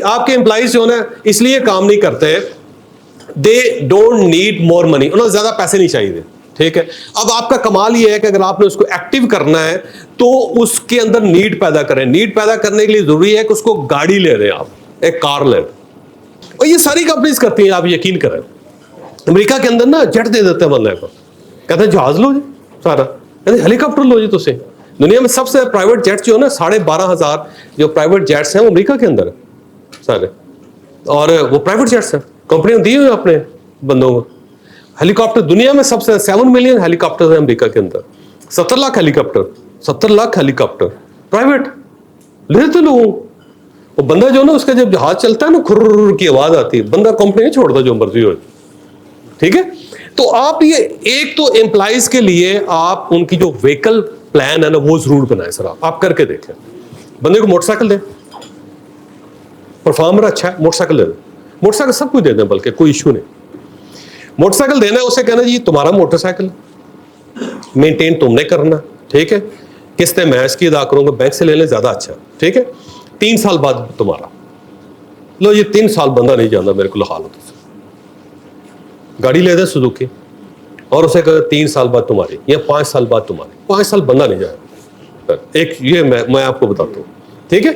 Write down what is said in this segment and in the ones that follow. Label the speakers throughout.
Speaker 1: آپ کے امپلائیز جو نا اس لیے کام نہیں کرتے, دے ڈونٹ نیڈ مور منی, انہیں زیادہ پیسے نہیں چاہیے, ٹھیک ہے. اب آپ کا کمال یہ ہے کہ اگر آپ نے اس کو ایکٹیو کرنا ہے تو اس کے اندر نیڈ پیدا کریں. نیڈ پیدا کرنے کے لیے ضروری ہے کہ اس کو گاڑی لے دیں, آپ ایک کار لے دیں, اور یہ ساری کمپنیز کرتی ہیں, آپ یقین کریں. امریکہ کے اندر نا جٹ دے دیتے ہیں بندے کو, کہتے ہیں جہاز لو جی سارا, ہیلی کاپٹر لو جی. تو دنیا میں سب سے پرائیویٹ جیٹ جو ہے نا 12,500 جو پرائیویٹ جیٹس ہیں وہ امریکہ کے اندر سارے, اور وہ پرائیویٹ جیٹس ہیں, کمپنیاں دی ہوئی ہیں اپنے بندوں کو. ہیلی کاپٹر دنیا میں سب سے 7 ملین ہیلی کاپٹر ہیں امریکہ کے اندر, 70 لاکھ ہیلی کاپٹر, 70 لاکھ ہیلی کاپٹر پرائیویٹ لیتے لوگوں. وہ بندہ جو نا اس کا جب جہاز چلتا ہے نا کھر کی آواز آتی ہے, بندہ کمپنی نہیں چھوڑتا جو مرضی ہو, ٹھیک ہے. تو آپ یہ ایک تو امپلائیز کے لیے آپ ان کی جو وہیکل پلان ہے نا وہ ضرور بنائیں. سر آپ کر کے دیکھیں, بندے کو موٹر سائیکل دیں, پرفارمر اچھا ہے موٹر سائیکل دے دیں, موٹر سائیکل سب کچھ دے دیں, بلکہ کوئی ایشو نہیں. موٹر سائیکل دینا ہے, اسے کہنا جی تمہارا موٹر سائیکل مینٹین تم نے کرنا, ٹھیک ہے, قسطیں میں اس کی ادا کروں گا, بینک سے لے لیں زیادہ اچھا, ٹھیک ہے. 3 سال بعد تمہارا, لو یہ 3 سال بندہ نہیں جانا میرے کو حالت سے, گاڑی لے دیں سوزوکی, اور اسے کہا 3 سال بعد تمہاری یا 5 سال بعد تمہاری, 5 سال بندہ نہیں جائے. ایک یہ میں آپ کو بتاتا ہوں, ٹھیک ہے.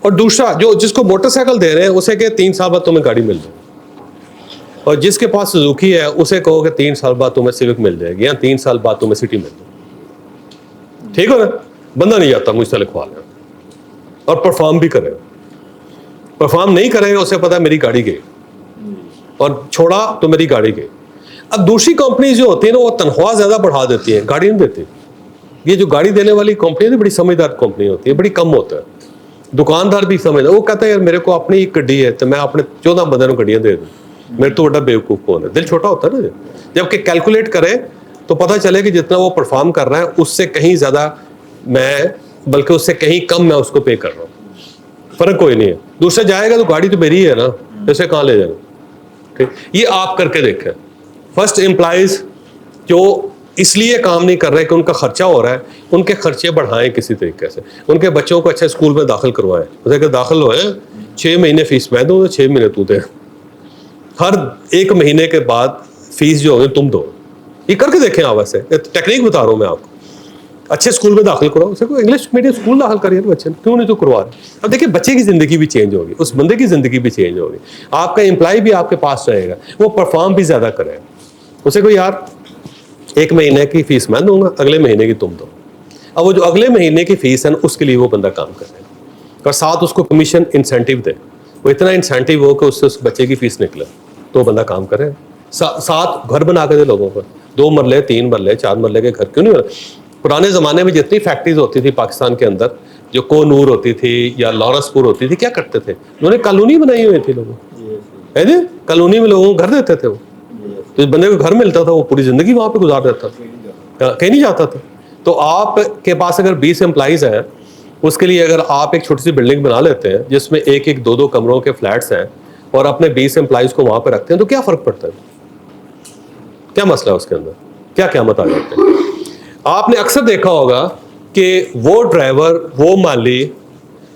Speaker 1: اور دوسرا جو جس کو موٹر سائیکل دے رہے ہیں اسے کہ 3 سال بعد تمہیں گاڑی مل جائے, اور جس کے پاس سوزوکی ہے اسے کہو کہ 3 سال بعد تمہیں سیوک مل جائے گی یا 3 سال بعد تمہیں سٹی مل جائے گی, ٹھیک ہو نا. بندہ نہیں جاتا, مجھ سے لکھوا لیں, اور پرفارم بھی کرے. پرفارم نہیں کرے گا اسے پتا ہے میری گاڑی گئی, اور چھوڑا تو میری گاڑی گئی. اب دوسری کمپنی جو ہوتی ہے نا وہ تنخواہ زیادہ بڑھا دیتی ہے, گاڑی نہیں دیتی. یہ جو گاڑی دینے والی کمپنی ہے بڑی سمجھدار کمپنی ہوتی ہے, بڑی کم ہوتا ہے. دکاندار بھی سمجھدار, وہ کہتا ہے یار میرے کو اپنی ایک گڈی ہے تو میں اپنے 14 بندے کو گڈیاں دے دوں, میرے تو بڑا بیوقوف کون ہے. دل چھوٹا ہوتا ہے نا, جبکہ کیلکولیٹ کرے تو پتہ چلے کہ جتنا وہ پرفارم کر رہا ہے اس سے کہیں زیادہ میں, بلکہ اس سے کہیں کم میں اس کو پے کر رہا ہوں, فرق کوئی نہیں ہے. دوسرا جائے گا تو گاڑی تو میری ہے نا, اسے کہاں لے جائیں. یہ آپ کر کے دیکھیں. فرسٹ امپلائیز جو اس لیے کام نہیں کر رہے کہ ان کا خرچہ ہو رہا ہے, ان کے خرچے بڑھائیں کسی طریقے سے. ان کے بچوں کو اچھے اسکول میں داخل کروائیں, اسے کہ داخل ہوئے 6 مہینے فیس میں دوں, 6 مہینے تو دے, ہر 1 مہینے کے بعد فیس جو ہوگی تم دو. یہ کر کے دیکھیں آپ. ایسے ٹیکنیک بتا رہا ہوں میں آپ کو. اچھے اسکول میں داخل کرو, اسے کو انگلش میڈیم اسکول داخل کریے بچے, کیوں نہیں تو کروا رہے. اب دیکھیں بچے کی زندگی بھی چینج ہوگی, اس بندے کی زندگی بھی چینج ہوگی, آپ کا امپلائی بھی آپ کے پاس رہے گا, وہ پرفارم بھی زیادہ کرے. اسے کو یار 1 مہینے کی فیس میں دوں گا, اگلے مہینے کی تم دو. اب وہ جو اگلے مہینے کی فیس ہے اس کے لیے وہ بندہ کام کرے گا, اور ساتھ اس کو کمیشن انسینٹیو دے, وہ اتنا انسینٹیو ہو کہ اس سے اس بچے کی فیس نکلے تو بندہ کام کرے. ساتھ گھر بنا کے دے لوگوں کو, 2 مرلے 3 مرلے 4 مرلے کے گھر کیوں نہیں ہوتے. پرانے زمانے میں جتنی فیکٹریز ہوتی تھی پاکستان کے اندر, جو کو نور ہوتی تھی یا لارنس پور ہوتی تھی, کیا کرتے تھے انہوں نے کالونی بنائی ہوئی تھی لوگوں, ہے جی کالونی میں لوگوں کو گھر دیتے تھے. وہ تو بندے کو گھر ملتا تھا, وہ پوری زندگی وہاں پہ گزار دیتا تھا, کہیں نہیں جاتا تھا. تو آپ کے پاس اگر 20 امپلائیز ہیں, اس کے لیے اگر آپ ایک چھوٹی سی بلڈنگ بنا لیتے ہیں جس میں 1-1 2-2 کمروں کے فلیٹس ہیں, اور اپنے 20 امپلائیز کو وہاں پہ رکھتے ہیں, تو کیا فرق پڑتا ہے, کیا مسئلہ ہے اس کے اندر, کیا قیامت آ جاتے ہیں. آپ نے اکثر دیکھا ہوگا کہ وہ ڈرائیور, وہ مالی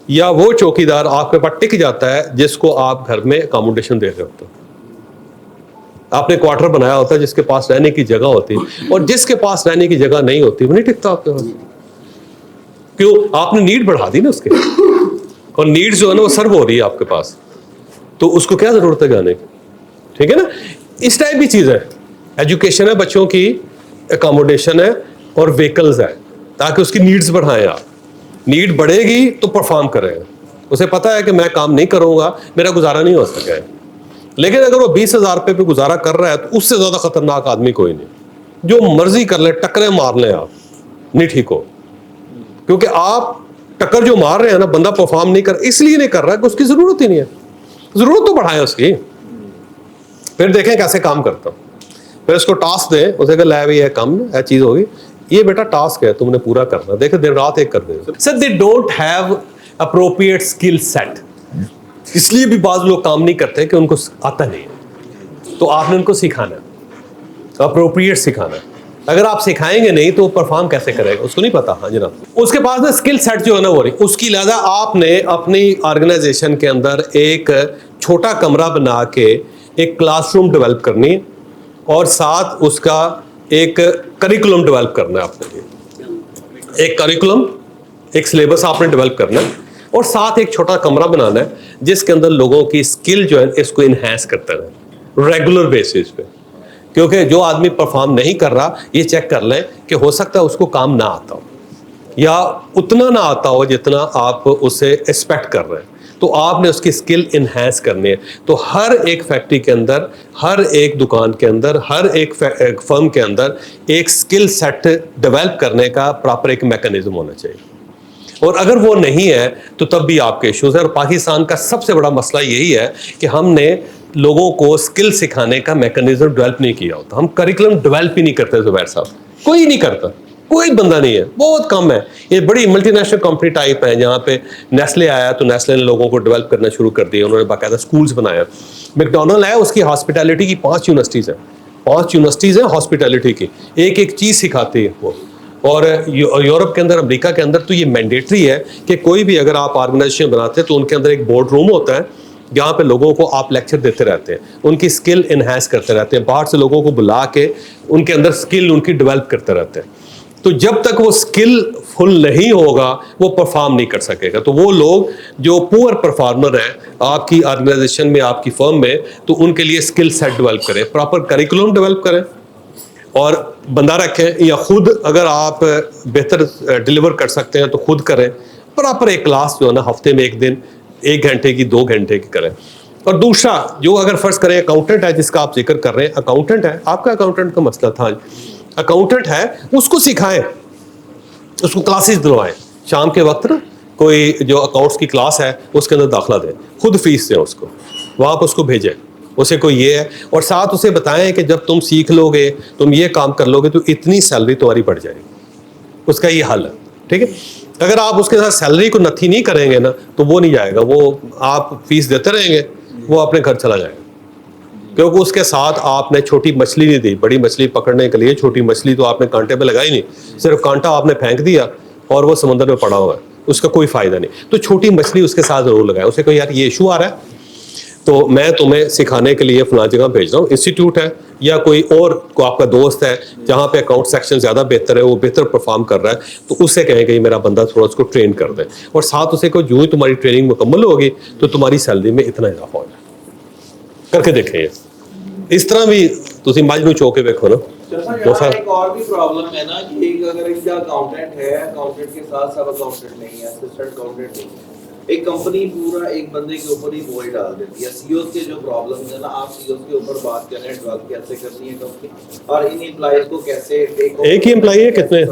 Speaker 1: یا وہ چوکیدار آپ کے پاس ٹک جاتا ہے جس کو آپ گھر میں اکاموڈیشن دے رہے ہوتے ہیں. آپ نے کوارٹر بنایا ہوتا ہے جس کے پاس رہنے کی جگہ ہوتی, اور جس کے پاس رہنے کی جگہ نہیں ہوتی وہ نہیں ٹکتا آپ کے پاس. کیوں, آپ نے نیڈ بڑھا دی نا اس کے, اور نیڈ جو ہے نا وہ سرو ہو رہی ہے آپ کے پاس, تو اس کو کیا ضرورت ہے جانے کی, ٹھیک ہے نا. اس ٹائپ کی چیز ہے, ایجوکیشن ہے بچوں کی, اکاموڈیشن ہے, اور وہیکلز ہے, تاکہ اس کی نیڈز بڑھائیں آپ. نیڈ بڑھے گی تو پرفارم کرے گا, اسے پتا ہے کہ میں کام نہیں کروں گا میرا گزارا نہیں ہو سکے. لیکن اگر وہ 20,000 روپے پہ گزارا کر رہا ہے تو اس سے زیادہ خطرناک آدمی کوئی نہیں. جو مرضی کر لے, ٹکریں مار لیں آپ, نہیں ٹھیک ہو. کیونکہ آپ ٹکر جو مار رہے ہیں نا, بندہ پرفارم نہیں کر, اس لیے نہیں کر رہا کہ اس کی ضرورت ہی نہیں ہے. ضرورت تو بڑھائیں اس کی, پھر دیکھیں کیسے کام کرتا ہوں. پھر اس کو ٹاسک دیں, اسے کہ لے بھی یہ کام ہے چیز ہوگی, یہ بیٹا ٹاسک ہے تم نے پورا کرنا. دیکھیں دن رات ایک کر دیں. Sir they don't have appropriate skill set. اس لیے بھی بعض لوگ کام نہیں کرتے کہ ان کو آتا نہیں, تو آپ نے ان کو سکھانا ہے, اپروپریٹ سکھانا ہے. اگر آپ سکھائیں گے نہیں تو وہ پرفارم کیسے کرے گا, اس کو نہیں پتا. ہاں جناب, اس کے پاس نا اسکل سیٹ جو ہے نا وہ نہیں, اس کی لہٰذا آپ نے اپنی آرگنائزیشن کے اندر ایک چھوٹا کمرہ بنا کے ایک کلاس روم ڈیولپ کرنی ہے, اور ساتھ اس کا ایک کریکولم ڈیولپ کرنا ہے. آپ نے ایک کریکولم, ایک سلیبس آپ نے ڈیولپ کرنا ہے, اور ساتھ ایک چھوٹا کمرہ بنانا ہے جس کے اندر لوگوں کی اسکل جو ہے اس کو انہینس کرتا رہے ریگولر بیسس پہ. کیونکہ جو آدمی پرفارم نہیں کر رہا, یہ چیک کر لیں کہ ہو سکتا ہے اس کو کام نہ آتا ہو, یا اتنا نہ آتا ہو جتنا آپ اسے ایکسپیکٹ کر رہے ہیں. تو آپ نے اس کی اسکل انہینس کرنی ہے. تو ہر ایک فیکٹری کے اندر, ہر ایک دکان کے اندر, ہر ایک فرم کے اندر ایک اسکل سیٹ ڈیولپ کرنے کا پراپر ایک میکانزم ہونا چاہیے. اور اگر وہ نہیں ہے تو تب بھی آپ کے ایشوز ہیں. اور پاکستان کا سب سے بڑا مسئلہ یہی ہے کہ ہم نے لوگوں کو اسکل سکھانے کا میکانزم ڈیولپ نہیں کیا ہوتا. ہم کریکولم ڈیولپ ہی نہیں کرتے. زبیر صاحب, کوئی نہیں کرتا, کوئی بندہ نہیں ہے, بہت کم ہے. یہ بڑی ملٹی نیشنل کمپنی ٹائپ ہے, جہاں پہ نیسلے آیا تو نیسلے نے لوگوں کو ڈیولپ کرنا شروع کر دیا, انہوں نے باقاعدہ اسکولس بنایا. میکڈونلڈ ہے, اس کی ہاسپٹیلٹی کی 5 یونیورسٹیز ہیں, 5 یونیورسٹیز ہیں ہاسپٹیلٹی کی, ایک ایک چیز سکھاتی ہے وہ. اور یورپ کے اندر, امریکہ کے اندر تو یہ مینڈیٹری ہے کہ کوئی بھی اگر آپ آرگنائزیشن بناتے ہیں تو ان کے اندر ایک بورڈ روم ہوتا ہے جہاں پہ لوگوں کو آپ لیکچر دیتے رہتے ہیں, ان کی اسکل انہینس کرتے رہتے ہیں, باہر سے لوگوں کو بلا کے ان کے اندر اسکل ان کی ڈیولپ کرتے رہتے ہیں. تو جب تک وہ اسکل فل نہیں ہوگا وہ پرفارم نہیں کر سکے گا. تو وہ لوگ جو پور پرفارمر ہیں آپ کی آرگنائزیشن میں, آپ کی فرم میں, تو ان کے لیے اسکل سیٹ ڈیولپ کریں, پراپر کریکولم ڈیولپ کریں, اور بندہ رکھیں, یا خود اگر آپ بہتر ڈیلیور کر سکتے ہیں تو خود کریں. پراپر ایک کلاس جو ہے نا ہفتے میں ایک دن 1 گھنٹے کی 2 گھنٹے کی کریں. اور دوسرا, جو اگر فرض کریں اکاؤنٹنٹ ہے جس کا آپ ذکر کر رہے ہیں, اکاؤنٹنٹ ہے, آپ کا اکاؤنٹنٹ کا مسئلہ تھا, اکاؤنٹنٹ ہے, اس کو سکھائیں, اس کو کلاسز دلوائیں. شام کے وقت نا کوئی جو اکاؤنٹس کی کلاس ہے اس کے اندر داخلہ دیں, خود فیس دیں اس کو, وہاں پہ اس کو بھیجیں, اسے کوئی یہ ہے, اور ساتھ اسے بتائیں کہ جب تم سیکھ لو گے, تم یہ کام کر لو گے تو اتنی سیلری تمہاری بڑھ جائے گی. اس کا یہ حل ہے, ٹھیک ہے. اگر آپ اس کے ساتھ سیلری کو نتھی نہیں کریں گے نا تو وہ نہیں جائے گا, وہ آپ فیس دیتے رہیں گے, وہ اپنے گھر چلا جائے گا. کیونکہ اس کے ساتھ آپ نے چھوٹی مچھلی نہیں دی. بڑی مچھلی پکڑنے کے لیے چھوٹی مچھلی تو آپ نے کانٹے پہ لگائی نہیں, صرف کانٹا آپ نے پھینک دیا اور وہ سمندر میں پڑا ہوا ہے, اس کا کوئی فائدہ نہیں. تو چھوٹی مچھلی اس کے ساتھ ضرور لگائے, اسے کوئی یار یہ ایشو آ رہا ہے تو میں تمہیں سکھانے کے لیے فلاں جگہ بھیج رہا ہوں, انسٹیٹیوٹ ہے یا کوئی اور کو آپ کا دوست ہے جہاں پہ اکاؤنٹ سیکشن زیادہ بہتر ہے, وہ بہتر پرفارم کر رہا ہے, تو اس سے کہیں کہ میرا بندہ تھوڑا اس کو ٹرین کر دے, اور ساتھ اسے کو جو ہی تمہاری ٹریننگ مکمل ہوگی تو تمہاری سیلری میں اتنا اضافہ ہو جائے. کر کے دیکھیں یہ, اس طرح بھی تسی مجنو چوکے دیکھو نا.
Speaker 2: ایک اور بھی پرابلم ہے نا کہ اگر ایک اکاؤنٹنٹ ہے, اکاؤنٹنٹ کے ساتھ سب اکاؤنٹنٹ نہیں ہے, اسسٹنٹ اکاؤنٹنٹ نہیں ہے, ایک کمپنی پورا ایک بندے کے اوپر ہی بوجھ ڈال دیتی ہے. سی اوز کے جو پرابلمز ہیں نا, آپ سی اوز کے اوپر بات کریں, ڈیولپ کیسے کرنی ہے کمپنی, اور ان امپلائیز کو کیسے
Speaker 1: ایک ہی امپلائی ہے کتنے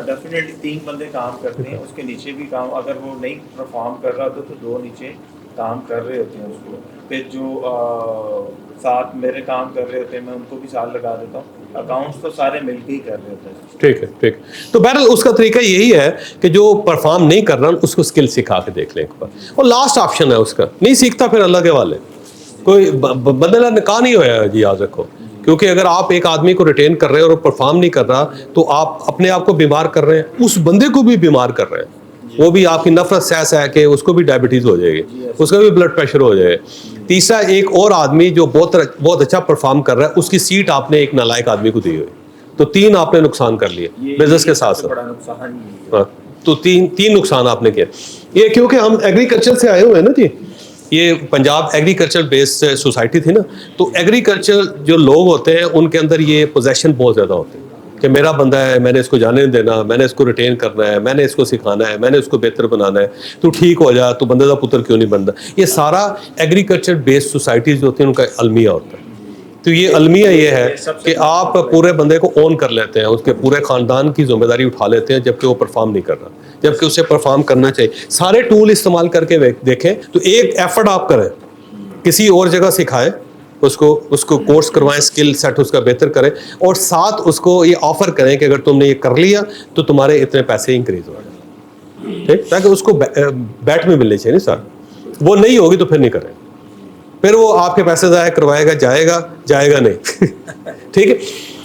Speaker 3: ڈیفینیٹلی 3 بندے کام کرتے ہیں, اس کے نیچے بھی کام, اگر وہ نہیں پرفارم کر رہا تو 2 نیچے کام کر رہے ہوتے ہیں اس کو. پھر جو ساتھ میرے کام کر رہے ہوتے ہیں میں ان کو بھی ساتھ لگا دیتا ہوں. اکاؤنٹس تو سارے مل کے ہی کر رہے ہوتے ہیں.
Speaker 1: ٹھیک ہے, ٹھیک. تو بہرحال اس کا طریقہ یہی ہے کہ جو پرفارم نہیں کر رہا اس کو اسکل سکھا کے دیکھ لیں ایک بار. اور لاسٹ آپشن ہے اس کا, نہیں سیکھتا پھر اللہ کے والے, کوئی بدلہ نکاح نہیں ہوا ہے جی, یاد رکھو. کیونکہ اگر آپ ایک آدمی کو ریٹین کر رہے ہیں اور پرفارم نہیں کر رہا تو آپ اپنے آپ کو بیمار کر رہے ہیں, اس بندے کو بھی بیمار کر رہے ہیں. وہ بھی آپ کی نفرت سہ کے اس کو بھی ڈائبٹیز ہو جائے گی, اس کا بھی بلڈ پریشر ہو جائے گا. تیسرا, ایک اور آدمی جو بہت اچھا پرفارم کر رہا ہے اس کی سیٹ آپ نے ایک نالائق آدمی کو دی ہوئی, تو 3 آپ نے نقصان کر لیے بزنس کے ساتھ ساتھ. تو 3 نقصان آپ نے کیا. یہ کیونکہ ہم ایگریکلچر سے آئے ہوئے ہیں نا جی, یہ پنجاب ایگریکلچر بیسڈ سوسائٹی تھی نا, تو ایگریکلچر جو لوگ ہوتے ہیں ان کے اندر یہ پوزیشن بہت زیادہ ہوتے ہیں کہ میرا بندہ ہے, میں نے اس کو جانے نہیں دینا, میں نے اس کو ریٹین کرنا ہے, میں نے اس کو سکھانا ہے, میں نے اس کو بہتر بنانا ہے, تو ٹھیک ہو جا, تو بندے کا پتر کیوں نہیں بنتا. یہ سارا ایگریکلچر بیسڈ سوسائٹیز جو ہوتی ہیں ان کا المیہ ہوتا ہے. تو یہ المیہ یہ ہے کہ آپ پورے بندے کو اون کر لیتے ہیں, اس کے پورے خاندان کی ذمہ داری اٹھا لیتے ہیں جبکہ وہ پرفارم نہیں کر رہا, جبکہ اسے پرفارم کرنا چاہیے. سارے ٹول استعمال کر کے دیکھیں, تو ایک ایفرٹ آپ کریں, کسی اور جگہ سکھائیں, اس کو کورس کروائیں, اسکل سیٹ اس کا بہتر کریں, اور ساتھ اس کو یہ آفر کریں کہ اگر تم نے یہ کر لیا تو تمہارے اتنے پیسے انکریز ہو جائیں, ٹھیک, تاکہ اس کو بیٹ میں ملنی چاہیے. سر وہ نہیں ہوگی تو پھر نہیں کریں, پھر وہ آپ کے پیسے ضائع کروائے گا, جائے گا نہیں. ٹھیک ہے.